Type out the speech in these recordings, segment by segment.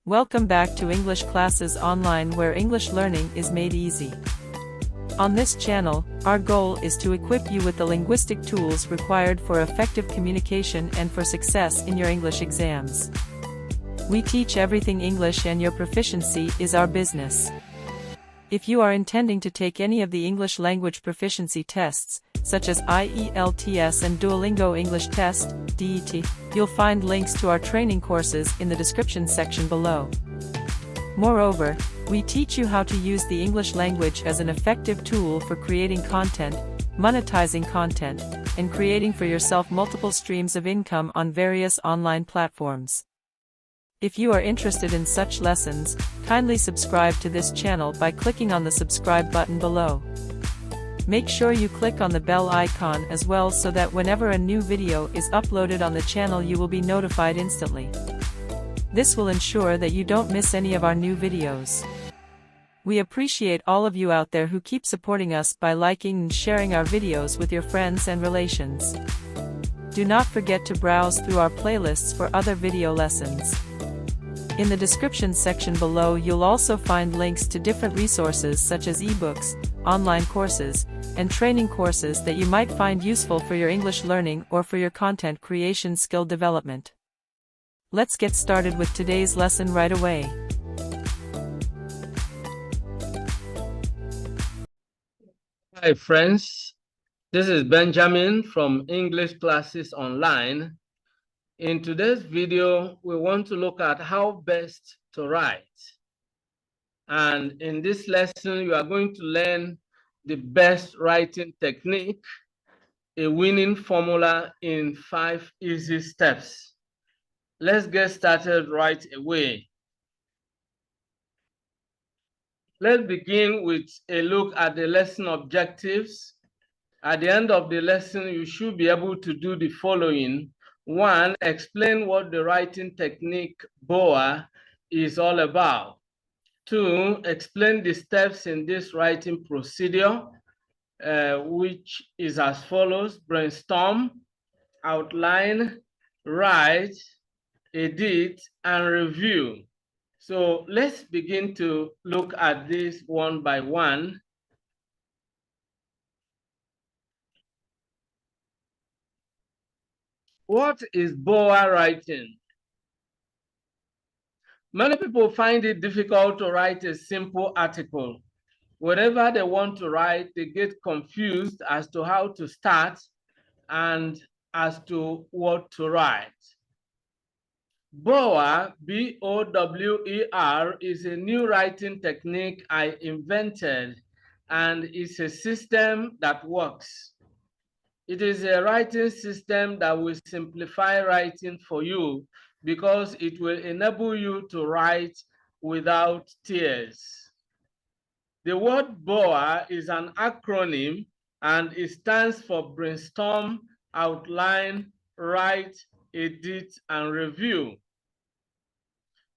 Welcome back to English Classes Online, where English learning is made easy. On this channel, our goal is to equip you with the linguistic tools required for effective communication and for success in your English exams. We teach everything English, and your proficiency is our business. If you are intending to take any of the English language proficiency tests, such as IELTS and Duolingo English Test, DET, you'll find links to our training courses in the description section below. Moreover, we teach you how to use the English language as an effective tool for creating content, monetizing content, and creating for yourself multiple streams of income on various online platforms. If you are interested in such lessons, kindly subscribe to this channel by clicking on the subscribe button below. Make sure you click on the bell icon as well, so that whenever a new video is uploaded on the channel you will be notified instantly. This will ensure that you don't miss any of our new videos. We appreciate all of you out there who keep supporting us by liking and sharing our videos with your friends and relations. Do not forget to browse through our playlists for other video lessons. In the description section below you'll also find links to different resources such as ebooks, online courses, and training courses that you might find useful for your English learning or for your content creation skill development. Let's get started with today's lesson right away. Hi friends, this is Benjamin from English Classes Online. In today's video, we want to look at how best to write. And in this lesson, you are going to learn the best writing technique, a winning formula in 5 easy steps. Let's get started right away. Let's begin with a look at the lesson objectives. At the end of the lesson, you should be able to do the following. 1, explain what the writing technique BOA is all about. 2, explain the steps in this writing procedure, which is as follows: brainstorm, outline, write, edit, and review. So let's begin to look at this one by one. What is BOA writing? Many people find it difficult to write a simple article. Whenever they want to write, they get confused as to how to start and as to what to write. BOWER, B-O-W-E-R, is a new writing technique I invented, and it's a system that works. It is a writing system that will simplify writing for you, because it will enable you to write without tears. The word BOA is an acronym, and it stands for brainstorm, outline, write, edit, and review.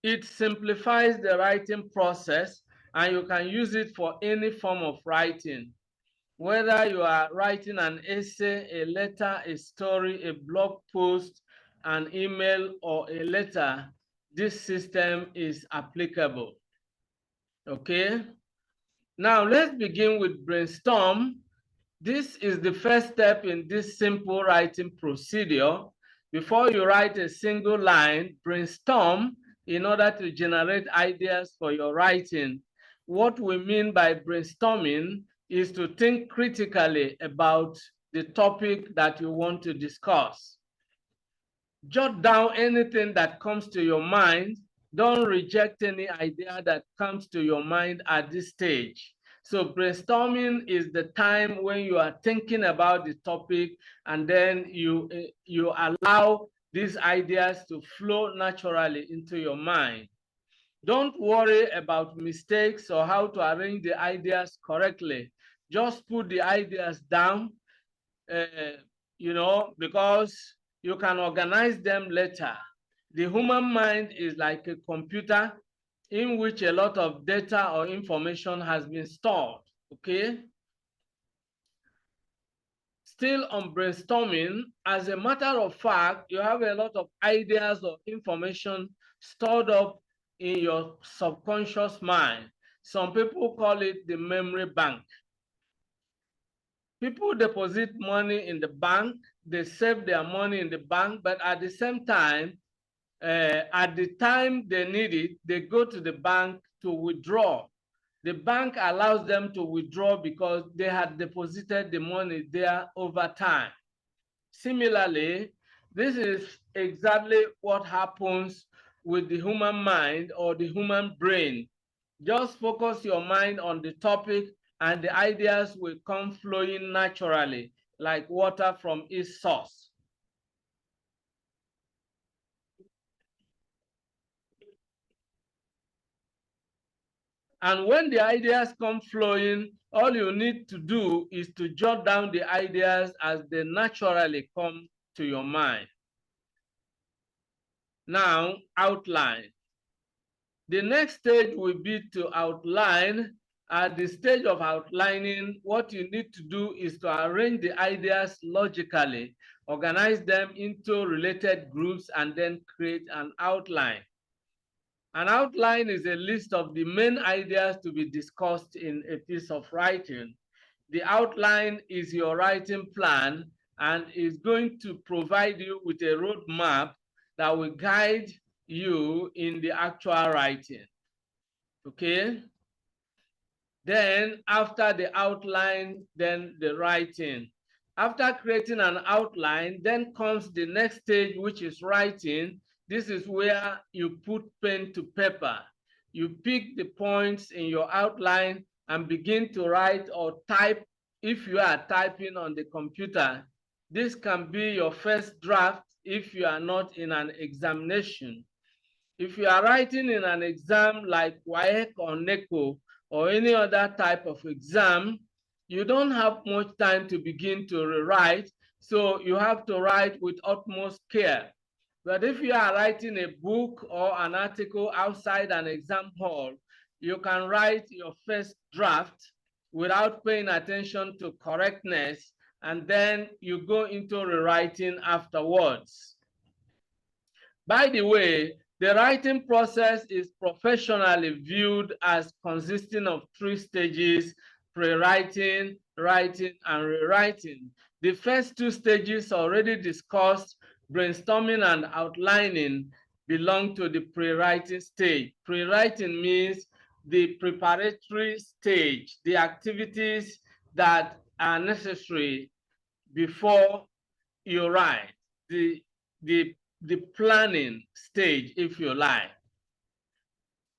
It simplifies the writing process, and you can use it for any form of writing. Whether you are writing an essay, a letter, a story, a blog post, an email, or a letter, this system is applicable. Okay? Now let's begin with brainstorm. This is the first step in this simple writing procedure. Before you write a single line, brainstorm in order to generate ideas for your writing. What we mean by brainstorming is to think critically about the topic that you want to discuss. Jot down anything that comes to your mind. Don't reject any idea that comes to your mind at this stage. So brainstorming is the time when you are thinking about the topic, and then you allow these ideas to flow naturally into your mind. Don't worry about mistakes or how to arrange the ideas correctly. Just put the ideas down, because you can organize them later. The human mind is like a computer in which a lot of data or information has been stored, okay? Still on brainstorming, as a matter of fact, you have a lot of ideas or information stored up in your subconscious mind. Some people call it the memory bank. People deposit money in the bank, they save their money in the bank, but at the same time, at the time they need it, they go to the bank to withdraw. The bank allows them to withdraw because they had deposited the money there over time. Similarly, this is exactly what happens with the human mind or the human brain. Just focus your mind on the topic and the ideas will come flowing naturally, like water from its source. And when the ideas come flowing, all you need to do is to jot down the ideas as they naturally come to your mind. Now, outline. The next stage will be to outline. At the stage of outlining, what you need to do is to arrange the ideas logically, organize them into related groups, and then create an outline. An outline is a list of the main ideas to be discussed in a piece of writing. The outline is your writing plan and is going to provide you with a roadmap that will guide you in the actual writing. Okay? Then after the outline, then the writing. After creating an outline, then comes the next stage, which is writing. This is where you put pen to paper. You pick the points in your outline and begin to write or type if you are typing on the computer. This can be your first draft if you are not in an examination. If you are writing in an exam like WAEC or NECO or any other type of exam, you don't have much time to begin to rewrite, so you have to write with utmost care. But if you are writing a book or an article outside an exam hall, you can write your first draft without paying attention to correctness, and then you go into rewriting afterwards. By the way, the writing process is professionally viewed as consisting of 3 stages: pre-writing, writing, and rewriting. The first 2 stages already discussed, brainstorming and outlining, belong to the pre-writing stage. Pre-writing means the preparatory stage, the activities that are necessary before you write, the planning stage, if you like.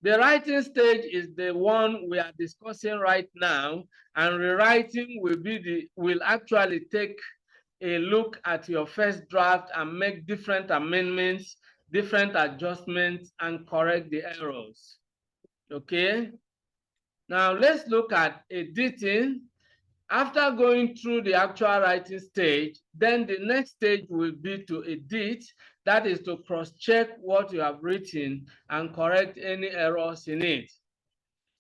The writing stage is the one we are discussing right now, and rewriting will actually take a look at your first draft and make different amendments, different adjustments, and correct the errors. Okay? Now let's look at editing. After going through the actual writing stage, then the next stage will be to edit. That is to cross-check what you have written and correct any errors in it.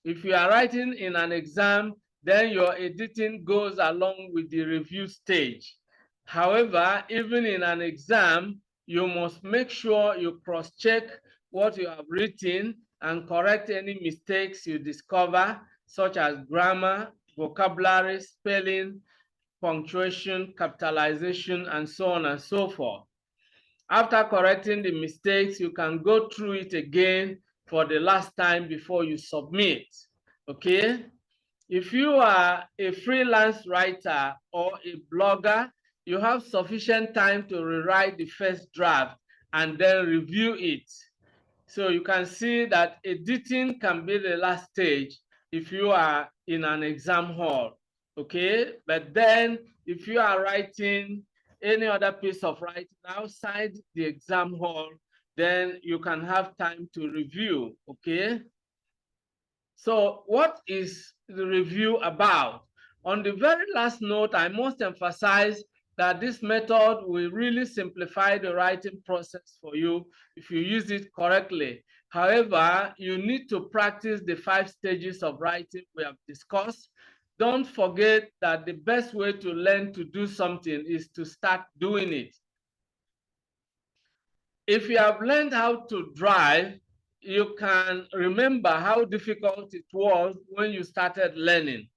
If you are writing in an exam, then your editing goes along with the review stage. However, even in an exam, you must make sure you cross-check what you have written and correct any mistakes you discover, such as grammar, vocabulary, spelling, punctuation, capitalization, and so on and so forth. After correcting the mistakes, you can go through it again for the last time before you submit. Okay? If you are a freelance writer or a blogger, you have sufficient time to rewrite the first draft and then review it. So you can see that editing can be the last stage if you are in an exam hall. Okay? But then if you are writing any other piece of writing outside the exam hall, then you can have time to review. Okay? So what is the review about? On the very last note, I must emphasize that this method will really simplify the writing process for you if you use it correctly. However, you need to practice the 5 stages of writing we have discussed. Don't forget that the best way to learn to do something is to start doing it. If you have learned how to drive, you can remember how difficult it was when you started learning.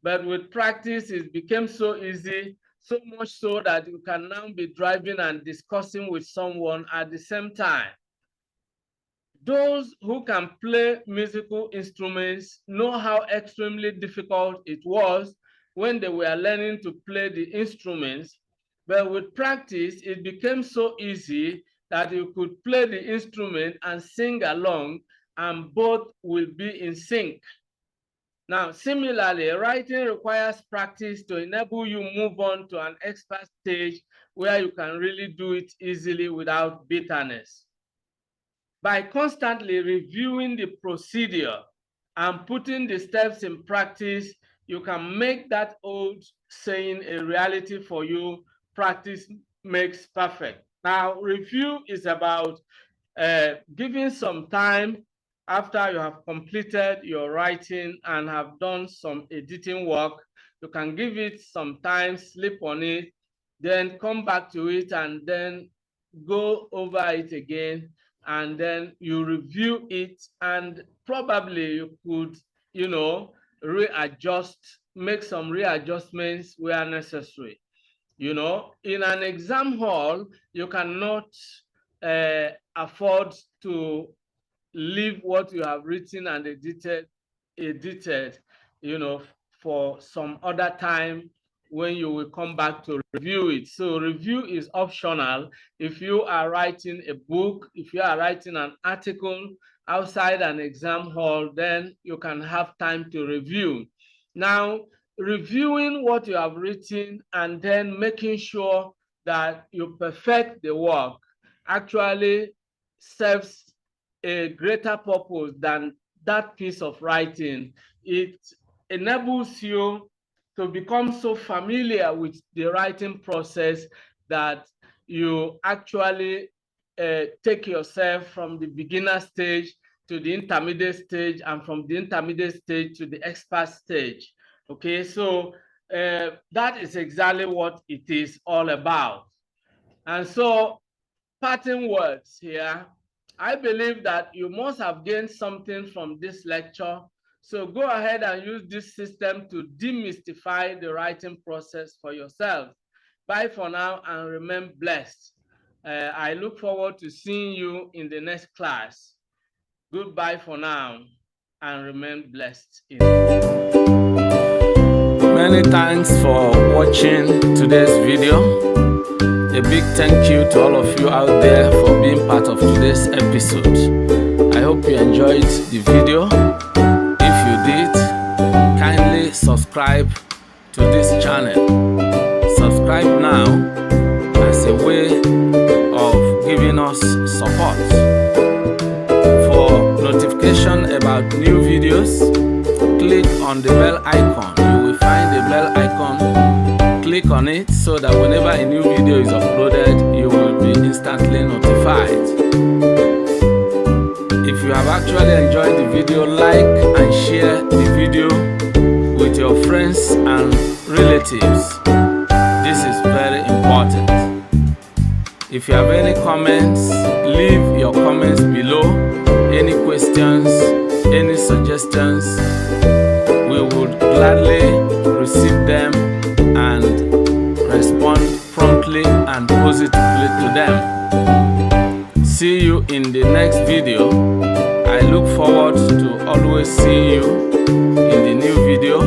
But with practice, it became so easy, so much so that you can now be driving and discussing with someone at the same time. Those who can play musical instruments know how extremely difficult it was when they were learning to play the instruments. But with practice, it became so easy that you could play the instrument and sing along, and both will be in sync. Now, similarly, writing requires practice to enable you move on to an expert stage where you can really do it easily without bitterness. By constantly reviewing the procedure and putting the steps in practice, you can make that old saying a reality for you: practice makes perfect. Now, review is about giving some time after you have completed your writing and have done some editing work. You can give it some time, sleep on it, then come back to it and then go over it again, and then you review it, and probably you could, readjust, make some readjustments where necessary. In an exam hall, you cannot afford to leave what you have written and edited, for some other time when you will come back to review it. So review is optional. If you are writing a book, if you are writing an article outside an exam hall, then you can have time to review. Now, reviewing what you have written and then making sure that you perfect the work actually serves a greater purpose than that piece of writing. It enables you to become so familiar with the writing process that you actually take yourself from the beginner stage to the intermediate stage, and from the intermediate stage to the expert stage. Okay, so that is exactly what it is all about. And so, parting words here. I believe that you must have gained something from this lecture. So go ahead and use this system to demystify the writing process for yourself. Bye for now and remain blessed. I look forward to seeing you in the next class. Goodbye for now and remain blessed. Many thanks for watching today's video. A big thank you to all of you out there for being part of today's episode. I hope you enjoyed the video. If you did, kindly subscribe to this channel. Subscribe now as a way of giving us support. For notification about new videos, click on the bell icon. You will find the bell icon. Click on it so that whenever a new video is uploaded, you will be instantly notified. If you have actually enjoyed the video, like and share the video with your friends and relatives. This is very important. If you have any comments, leave your comments below. Any questions, any suggestions, we would gladly receive them and respond promptly and positively to them. See you in the next video. I look forward to always seeing you in the new video.